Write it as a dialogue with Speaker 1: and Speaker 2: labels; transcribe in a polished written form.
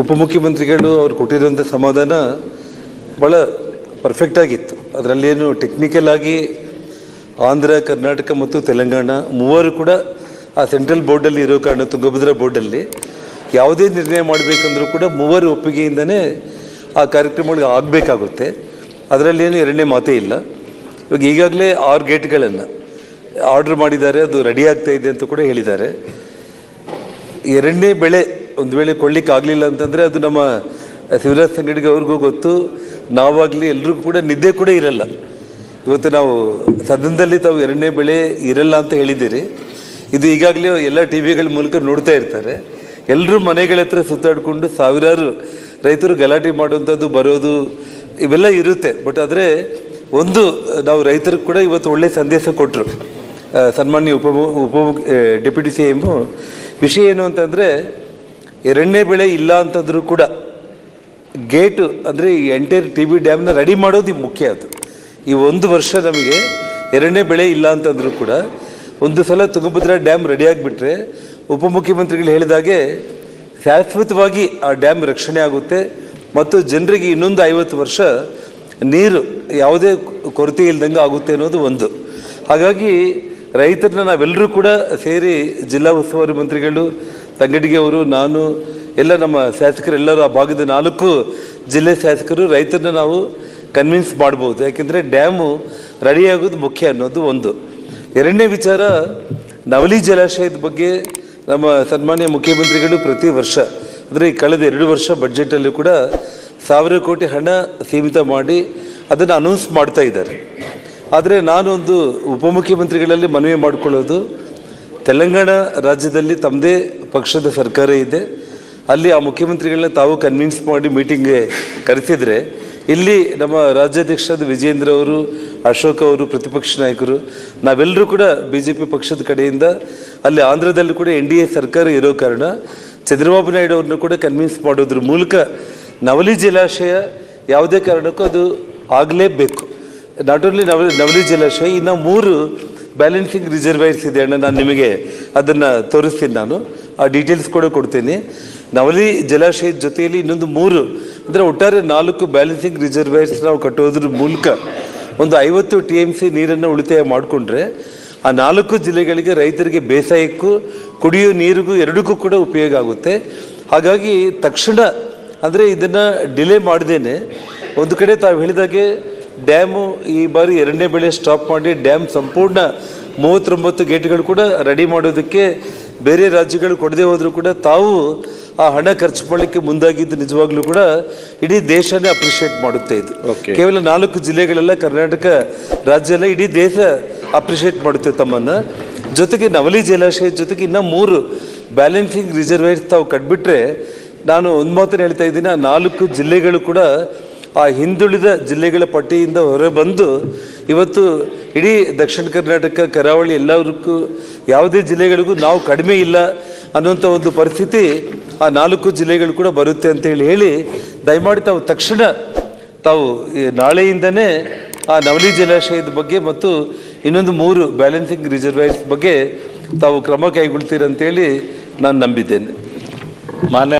Speaker 1: ಉಪಮುಖ್ಯಮಂತ್ರಿಗಳು ಅವರು ಕೊಟ್ಟಿರುವಂಥ ಸಮಾಧಾನ ಭಾಳ ಪರ್ಫೆಕ್ಟ್ ಆಗಿತ್ತು. ಅದರಲ್ಲೇನು ಟೆಕ್ನಿಕಲ್ ಆಗಿ ಆಂಧ್ರ, ಕರ್ನಾಟಕ ಮತ್ತು ತೆಲಂಗಾಣ ಮೂವರು ಕೂಡ ಆ ಸೆಂಟ್ರಲ್ ಬೋರ್ಡಲ್ಲಿ ಇರೋ ಕಾರಣ ತುಂಗಭದ್ರಾ ಬೋರ್ಡಲ್ಲಿ ಯಾವುದೇ ನಿರ್ಣಯ ಮಾಡಬೇಕಂದ್ರೂ ಕೂಡ ಮೂವರು ಒಪ್ಪಿಗೆಯಿಂದನೇ ಆ ಕಾರ್ಯಕ್ರಮಗಳು ಆಗಬೇಕಾಗುತ್ತೆ. ಅದರಲ್ಲೇನು ಎರಡನೇ ಮಾತೇ ಇಲ್ಲ. ಇವಾಗ ಈಗಾಗಲೇ 6 ಗೇಟ್ಗಳನ್ನು ಆರ್ಡ್ರ್ ಮಾಡಿದ್ದಾರೆ, ಅದು ರೆಡಿ ಆಗ್ತಾ ಇದೆ ಅಂತ ಕೂಡ ಹೇಳಿದ್ದಾರೆ. ಎರಡನೇ ಬೆಳೆ ಒಂದು ವೇಳೆ ಕೊಳ್ಳಿಕ್ಕೆ ಆಗಲಿಲ್ಲ ಅಂತಂದರೆ ಅದು ನಮ್ಮ ಶಿವರಾಜ್ ಸಂಗಡಿಗೆ ಅವ್ರಿಗೂ ಗೊತ್ತು, ನಾವಾಗಲಿ ಎಲ್ರಿಗೂ ಕೂಡ ನಿದ್ದೆ ಕೂಡ ಇರಲ್ಲ. ಇವತ್ತು ನಾವು ಸದನದಲ್ಲಿ ತಾವು ಎರಡನೇ ಬೆಳೆ ಇರಲ್ಲ ಅಂತ ಹೇಳಿದ್ದೀರಿ. ಇದು ಈಗಾಗಲೇ ಎಲ್ಲ ಟಿ ವಿಗಳ ಮೂಲಕ ನೋಡ್ತಾ ಇರ್ತಾರೆ. ಎಲ್ಲರೂ ಮನೆಗಳ ಹತ್ರ ಸುತ್ತಾಡಿಕೊಂಡು ಸಾವಿರಾರು ರೈತರು ಗಲಾಟೆ ಮಾಡುವಂಥದ್ದು ಬರೋದು ಇವೆಲ್ಲ ಇರುತ್ತೆ. ಬಟ್ ಆದರೆ ಒಂದು ನಾವು ರೈತರಿಗೆ ಕೂಡ ಇವತ್ತು ಒಳ್ಳೆಯ ಸಂದೇಶ ಕೊಟ್ಟರು ಸನ್ಮಾನ್ಯ ಡೆಪ್ಯೂಟಿ CM. ವಿಷಯ ಏನು ಅಂತಂದರೆ ಎರಡನೇ ಬೆಳೆ ಇಲ್ಲ ಅಂತಂದರೂ ಕೂಡ ಗೇಟು ಅಂದರೆ ಈ ಎಂಟೈರ್ TB ಡ್ಯಾಮ್ನ ರೆಡಿ ಮಾಡೋದು ಮುಖ್ಯ. ಅದು ಈ 1 ವರ್ಷ ನಮಗೆ ಎರಡನೇ ಬೆಳೆ ಇಲ್ಲ ಅಂತಂದರೂ ಕೂಡ ಒಂದು ಸಲ ತುಂಗಭದ್ರಾ ಡ್ಯಾಮ್ ರೆಡಿ ಆಗಿಬಿಟ್ರೆ ಉಪಮುಖ್ಯಮಂತ್ರಿಗಳು ಹೇಳಿದಾಗೆ ಶಾಶ್ವತವಾಗಿ ಆ ಡ್ಯಾಮ್ ರಕ್ಷಣೆ ಆಗುತ್ತೆ ಮತ್ತು ಜನರಿಗೆ ಇನ್ನೊಂದು 50 ವರ್ಷ ನೀರು ಯಾವುದೇ ಕೊರತೆ ಇಲ್ದಂಗೆ ಆಗುತ್ತೆ ಅನ್ನೋದು ಒಂದು. ಹಾಗಾಗಿ ರೈತರನ್ನ ನಾವೆಲ್ಲರೂ ಕೂಡ ಸೇರಿ ಜಿಲ್ಲಾ ಉಸ್ತುವಾರಿ ಮಂತ್ರಿಗಳು, ತಂಗಡಿಗೆ ಅವರು, ನಾನು ಎಲ್ಲ ನಮ್ಮ ಶಾಸಕರೆಲ್ಲರೂ ಆ ಭಾಗದ 4 ಜಿಲ್ಲೆ ಶಾಸಕರು ರೈತರನ್ನ ನಾವು ಕನ್ವಿನ್ಸ್ ಮಾಡ್ಬೋದು. ಯಾಕೆಂದರೆ ಡ್ಯಾಮು ರೆಡಿಯಾಗೋದು ಮುಖ್ಯ ಅನ್ನೋದು ಒಂದು. ಎರಡನೇ ವಿಚಾರ, ನವಲಿ ಜಲಾಶಯದ ಬಗ್ಗೆ ನಮ್ಮ ಸನ್ಮಾನ್ಯ ಮುಖ್ಯಮಂತ್ರಿಗಳು ಪ್ರತಿ ವರ್ಷ ಅಂದರೆ ಕಳೆದ 2 ವರ್ಷ ಬಡ್ಜೆಟಲ್ಲೂ ಕೂಡ 1000 ಕೋಟಿ ಹಣ ಸೀಮಿತ ಮಾಡಿ ಅದನ್ನು ಅನೌನ್ಸ್ ಮಾಡ್ತಾ ಇದ್ದಾರೆ. ಆದರೆ ನಾನೊಂದು ಉಪಮುಖ್ಯಮಂತ್ರಿಗಳಲ್ಲಿ ಮನವಿ ಮಾಡಿಕೊಳ್ಳೋದು, ತೆಲಂಗಾಣ ರಾಜ್ಯದಲ್ಲಿ ತಮ್ಮದೇ ಪಕ್ಷದ ಸರ್ಕಾರ ಇದೆ. ಅಲ್ಲಿ ಆ ಮುಖ್ಯಮಂತ್ರಿಗಳನ್ನ ತಾವು ಕನ್ವಿನ್ಸ್ ಮಾಡಿ ಮೀಟಿಂಗ್ಗೆ ಕರೆಸಿದರೆ ಇಲ್ಲಿ ನಮ್ಮ ರಾಜ್ಯಾಧ್ಯಕ್ಷರಾದ ವಿಜೇಂದ್ರ ಅವರು, ಅಶೋಕ್ ಅವರು, ಪ್ರತಿಪಕ್ಷ ನಾಯಕರು, ನಾವೆಲ್ಲರೂ ಕೂಡ BJP ಪಕ್ಷದ ಕಡೆಯಿಂದ ಅಲ್ಲಿ ಆಂಧ್ರದಲ್ಲಿ ಕೂಡ NDA ಸರ್ಕಾರ ಇರೋ ಕಾರಣ ಚಂದ್ರಬಾಬು ನಾಯ್ಡು ಅವ್ರನ್ನ ಕೂಡ ಕನ್ವಿನ್ಸ್ ಮಾಡೋದ್ರ ಮೂಲಕ ನವಲಿ ಜಲಾಶಯ ಯಾವುದೇ ಕಾರಣಕ್ಕೂ ಅದು ಆಗಲೇಬೇಕು. ನಾಟ್ ಓನ್ಲಿ ನವಲಿ ಜಲಾಶಯ, ಇನ್ನು 3 ಬ್ಯಾಲೆನ್ಸಿಂಗ್ ರಿಸರ್ವೈರ್ಸ್ ಇದೆ ಅಣ್ಣ. ನಾನು ನಿಮಗೆ ಅದನ್ನು ತೋರಿಸ್ತೀನಿ, ನಾನು ಆ ಡೀಟೇಲ್ಸ್ ಕೂಡ ಕೊಡ್ತೀನಿ. ನವಲಿ ಜಲಾಶಯದ ಜೊತೆಯಲ್ಲಿ ಇನ್ನೊಂದು 3 ಅಂದರೆ ಒಟ್ಟಾರೆ 4 ಬ್ಯಾಲೆನ್ಸಿಂಗ್ ರಿಸರ್ವೈರ್ಸ್ ನಾವು ಕಟ್ಟೋದ್ರ ಮೂಲಕ ಒಂದು 50 TMC ನೀರನ್ನು ಉಳಿತಾಯ ಮಾಡಿಕೊಂಡ್ರೆ ಆ 4 ಜಿಲ್ಲೆಗಳಿಗೆ ರೈತರಿಗೆ ಬೇಸಾಯಕ್ಕೂ ಕುಡಿಯೋ ನೀರಿಗೂ ಎರಡಕ್ಕೂ ಕೂಡ ಉಪಯೋಗ ಆಗುತ್ತೆ. ಹಾಗಾಗಿ ತಕ್ಷಣ ಅಂದರೆ ಇದನ್ನು ಡಿಲೇ ಮಾಡ್ದೇನೆ ಒಂದು ಕಡೆ ತಾವು ಹೇಳಿದಾಗೆ ಡ್ಯಾಮು ಈ ಬಾರಿ ಎರಡನೇ ಬೆಳೆ ಸ್ಟಾಪ್ ಮಾಡಿ ಡ್ಯಾಮ್ ಸಂಪೂರ್ಣ 39 ಗೇಟ್ಗಳು ಕೂಡ ರೆಡಿ ಮಾಡೋದಕ್ಕೆ ಬೇರೆ ರಾಜ್ಯಗಳು ಕೊಡದೆ ಹೋದರೂ ಕೂಡ ತಾವು ಆ ಹಣ ಖರ್ಚು ಮಾಡಲಿಕ್ಕೆ ಮುಂದಾಗಿದ್ದು ನಿಜವಾಗ್ಲೂ ಕೂಡ ಇಡೀ ದೇಶನೇ ಅಪ್ರಿಷಿಯೇಟ್ ಮಾಡುತ್ತೆ. ಇದು ಕೇವಲ 4 ಜಿಲ್ಲೆಗಳೆಲ್ಲ, ಕರ್ನಾಟಕ ರಾಜ್ಯ ಎಲ್ಲ, ಇಡೀ ದೇಶ ಅಪ್ರಿಷಿಯೇಟ್ ಮಾಡುತ್ತೆ ತಮ್ಮನ್ನು. ಜೊತೆಗೆ ನವಲಿ ಜಲಾಶಯದ ಜೊತೆಗೆ ಇನ್ನೂ 3 ಬ್ಯಾಲೆನ್ಸಿಂಗ್ ರಿಸರ್ವೈರ್ಸ್ ತಾವು ಕಟ್ಬಿಟ್ರೆ ನಾನು ಒಂದು ಮಾತನ್ನು ಹೇಳ್ತಾ ಇದ್ದೀನಿ, ಆ 4 ಜಿಲ್ಲೆಗಳು ಕೂಡ ಆ ಹಿಂದುಳಿದ ಜಿಲ್ಲೆಗಳ ಪಟ್ಟಿಯಿಂದ ಹೊರಬಂದು ಇವತ್ತು ಇಡೀ ದಕ್ಷಿಣ ಕರ್ನಾಟಕ, ಕರಾವಳಿ ಎಲ್ಲರಿಗೂ ಯಾವುದೇ ಜಿಲ್ಲೆಗಳಿಗೂ ನಾವು ಕಡಿಮೆ ಇಲ್ಲ ಅನ್ನೋಂಥ ಒಂದು ಪರಿಸ್ಥಿತಿ ಆ 4 ಜಿಲ್ಲೆಗಳು ಕೂಡ ಬರುತ್ತೆ ಅಂತ ಹೇಳಿ ದಯಮಾಡಿ ತಾವು ತಕ್ಷಣ ತಾವು ನಾಳೆಯಿಂದನೇ ಆ ನವಲಿ ಜಲಾಶಯದ ಬಗ್ಗೆ ಮತ್ತು ಇನ್ನೊಂದು 3 ಬ್ಯಾಲೆನ್ಸಿಂಗ್ ರಿಸರ್ವೈರ್ಸ್ ಬಗ್ಗೆ ತಾವು ಕ್ರಮ ಕೈಗೊಳ್ತೀರಂತೇಳಿ ನಾನು ನಂಬಿದ್ದೇನೆ. ಮಾನ್ಯ